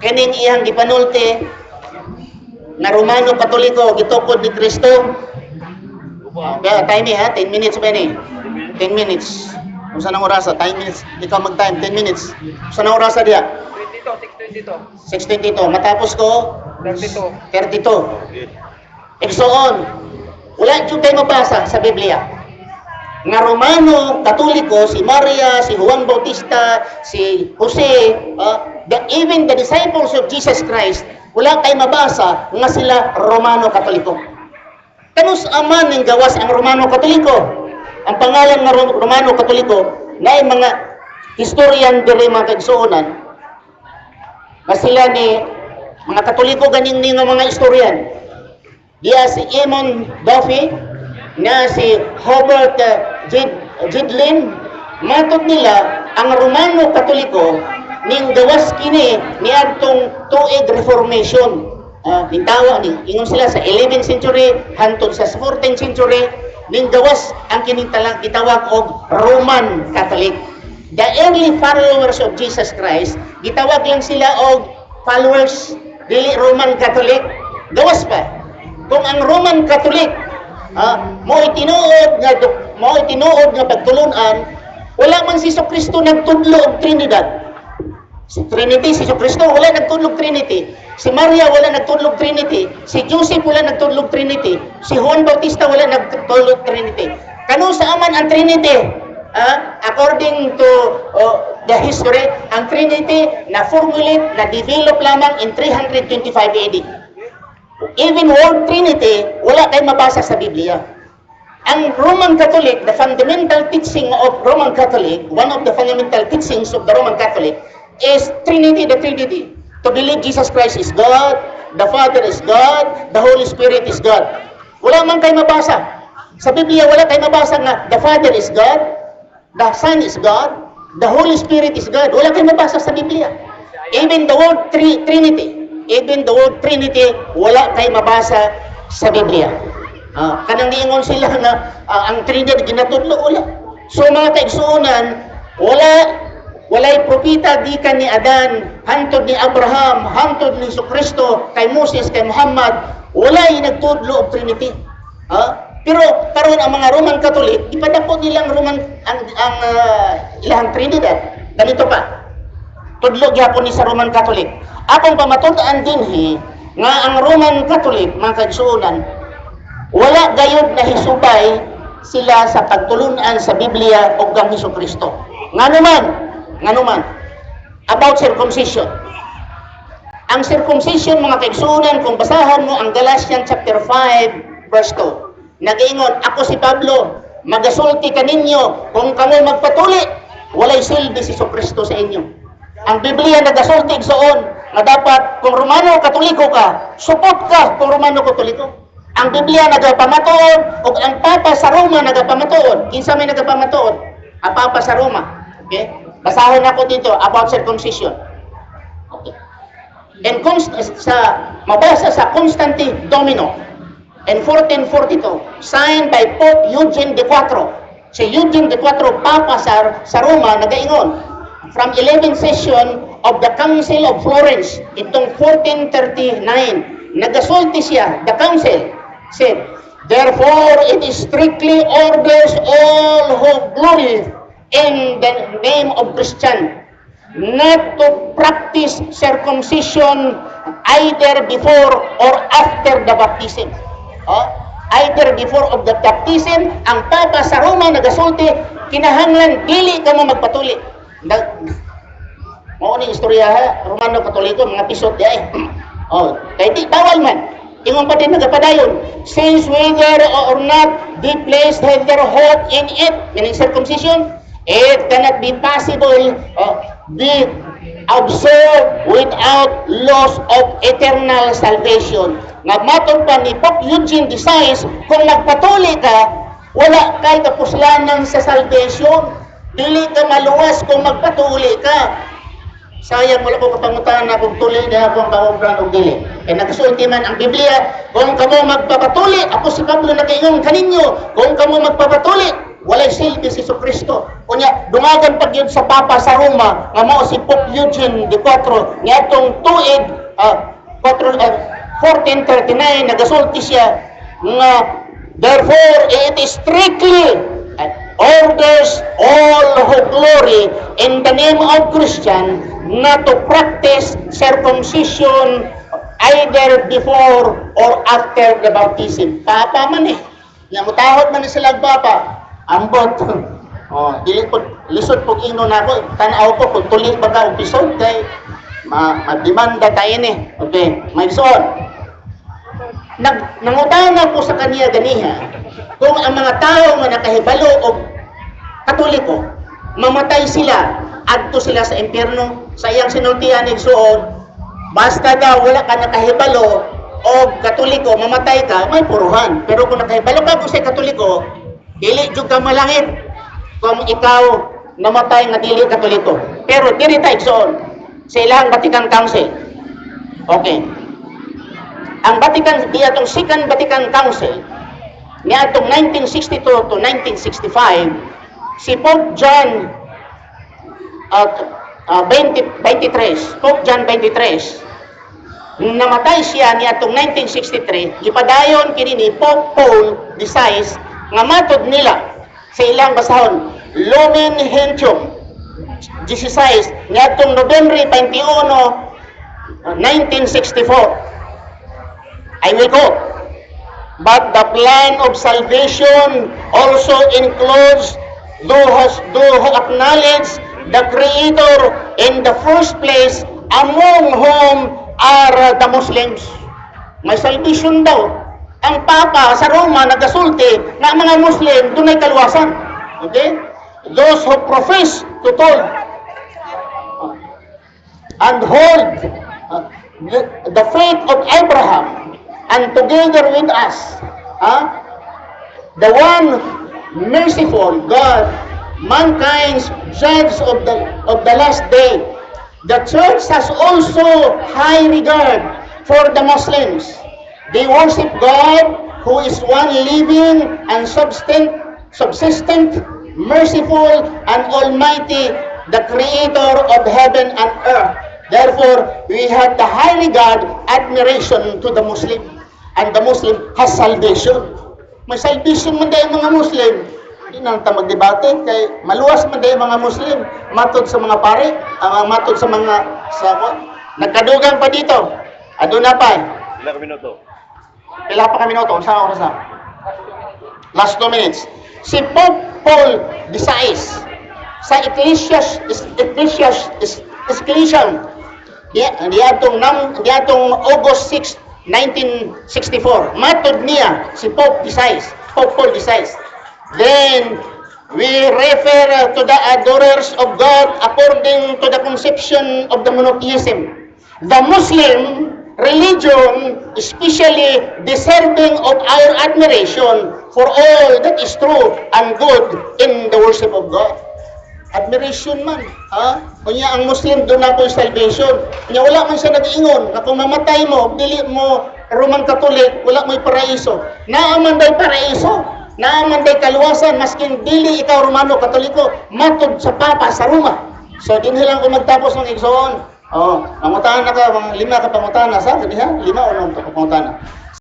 Kaning iyang gipanulti na Romano Katoliko gitukod ni Kristo. Kaya time ha, 10 minutes ba ni? 10 minutes. Kung saan ang orasa? 10 minutes. Ikaw mag-time, 10 minutes. Kung saan ang orasa diya? 6:22. Matapos ko? 32. Igsoon. Wala dyan tayo mabasa sa Biblia. Nga Romano, Katoliko, si Maria, si Juan Bautista, si Jose, even the disciples of Jesus Christ, wala tayo mabasa nga sila Romano Katoliko. Kanus aman ng gawas ang Romano Katoliko? Ang pangalan ng Romano Katoliko na mga historian diri mga kaigsuonan na sila ni mga Katoliko ganing ni nga mga historian. Diya si Eamon Duffy na si Hobart Gidlin, matod nila ang Romano Katoliko ning gawas kini niadtong tuig Reformation. Nintawa ni ingon sila sa 11th century hantod sa 14th century ning gawas ang kining talang gitawag og Roman Catholic. The early followers of Jesus Christ gitawag lang sila og followers dili Roman Catholic. Gawas pa kung ang Roman Catholic mo itinuod nga pagtulunan, wala man si Jesucristo nagtudlo og Trinidad. Si Trinity, si Jesucristo wala nagtudlog Trinity. Si Maria wala nagtudlog Trinity. Si Joseph wala nagtudlog Trinity. Si Juan Bautista wala nagtudlog Trinity. Kano sa aman ang Trinity? According to the history, ang Trinity na formulate, na develop lamang in 325 AD. Even word Trinity, wala tayong mabasa sa Biblia. Ang Roman Catholic, the fundamental teaching of Roman Catholic, one of the fundamental teachings of the Roman Catholic is Trinity, the Trinity. To believe Jesus Christ is God, the Father is God, the Holy Spirit is God. Wala man kayo mabasa. Sa Biblia, wala kayo mabasa nga the Father is God, the Son is God, the Holy Spirit is God. Wala kayo mabasa sa Biblia. Even the word Trinity, wala kayo mabasa sa Biblia. Kanang niingon sila na ang Trinity ginatudlo, wala. So mga kaigsuonan, walay propeta di ka ni Adan, hantod ni Abraham, hantod ni Jesucristo, kay Moses, kay Muhammad, walay nagtudlo og Trinity. Pero karon ang mga Roman Catholic, ipadako nilang ang ilang Trinidad. Ganito pa. Tudlo gyapon ni sa Roman Catholic. Akong pamatud-an dinhi nga ang Roman Catholic mga kaigsuonan, wala gayud na hisubay sila sa pagtulunan sa Biblia o kang Jesucristo. Nga naman, about circumcision. Ang circumcision, mga kaigsuonan, kung basahan mo ang Galatians chapter 5, verse 2, nag-iingon, ako si Pablo, magasulti kaninyo, kung kamo magpatuli, walay silbi si Jesucristo sa inyo. Ang Biblia nagasulti igsoon, na dapat, kung Romano Katoliko ka, support ka kung Romano Katoliko. Ang Biblia nagapamatuod, o ang Papa sa Roma nagapamatuod. Kinsa may nagapamatuod? Ang Papa sa Roma. Okay? Basahin ako dito about circumcision. Okay. And mabasa sa Constantine Domino in 1442, signed by Pope Eugene IV. Si Eugene IV, Papa sa Roma, nagaingon, from 11th session of the Council of Florence, itong 1439, nagasulti siya, the council said, therefore it is strictly orders all who glory in the name of Christian not to practice circumcision either before or after the baptism. Either before of the baptism, ang Papa sa Roma nagasulti, kinahanglan dili ka mo magpatuli. Mao ni istorya Romano Katoliko, mga pisot di ay. Kaya di bawal man. Ingon pa din nagapadayon, since whether or not they place their hope in it, meaning circumcision, it cannot be possible be observed without loss of eternal salvation. Nagmatod pa ni Pope Eugene XVI, kung magpatuli ka, wala kay kapuslanan sa salvation. Dili ka maluwas kung magpatuli ka. Sayang wala ko kapangutan na kung tuli na akong kaobran o dili. Nagsulti man ang Biblia, kung kamo magpapatuli, ako si Pablo nag-ingon kaninyo, kung kamo magpapatuli, walay silbi si Kristo. Unya dungagan pag yun sa Papa sa Roma nga mao si Pope Eugene IV niadtong tuig 1439 nagasulti siya nga therefore it is strictly orders all who glory in the name of Christian not to practice circumcision either before or after the baptism. Papa man eh. Nga mutahod man ni sila Papa. Ambot. Dili po lisod pug ino nako tan-aw ko kung tuli ba ka episode kay mademanda tayo ni. Okay, may suon. Nangutana ko sa kaniya ganiha kung ang mga tao nga nakahibalo og Katoliko mamatay sila adto sila sa impyerno sa iyang sinultian ig suod basta daw wala ka nakahibalo og Katoliko mamatay ka may puruhan pero kung nakahibalo ka kung sa Katoliko dili jud ka malangit kung ikaw namatay nga dili Katoliko pero diri ta igsuon sa ilang Vatican Council. Okay. Ang Vatican, atong Second Vatican Council, niadtong 1962 to 1965, si Pope John 23, Pope John 23, namatay siya niadtong 1963, gipadayon kini ni Pope Paul XVI nga matod nila sa ilang basahon, Lumen Gentium 16 niadtong Nobyembre 21, 1964. I will quote, but the plan of salvation also includes those who acknowledge the Creator in the first place, among whom are the Muslims. May salvation daw. Ang Papa sa Roma nagasulti na ang mga Muslim dunay kaluwasan. Okay? Those who profess to hold and hold the faith of Abraham and together with us, the one merciful God, mankind's judge of the last day. The church has also high regard for the Muslims. They worship God who is one living and subsistent, merciful and almighty, the creator of heaven and earth. Therefore, we have the high regard, admiration to the Muslim. And the Muslim has salvation. May salvation man dahil mga Muslim. Hindi na natin magdebate kay maluwas man dahil mga Muslim. Matod sa mga pare, matod sa mga nagkadugang pa dito. Aduna pa. Ilang minuto? Pila pa ka minuto. Saan oras na? Last 2 minutes. Si Pope Paul XVI sa Ecclesiastes diatong August 6, 1964. Matod niya si Pope Paul XVI. Then we refer to the adorers of God according to the conception of the monotheism. The Muslim religion especially deserving of our admiration for all that is true and good in the worship of God. Admiration man. Kunya ang Muslim doon na po yung salvation. Kunya wala man siya nag-ingon na kung mamatay mo, dili mo Roman Catholic, wala mo'y paraiso. Naaman da'y paraiso. Naaman da'y kaluwasan, maskin dili ikaw Romano Katoliko, matod sa Papa sa Roma. So, din lang kung magtapos ng igsoon. Pangutahan na ka, 5 ka pangutahan na sa, ha? 5 o 6 pangutahan na.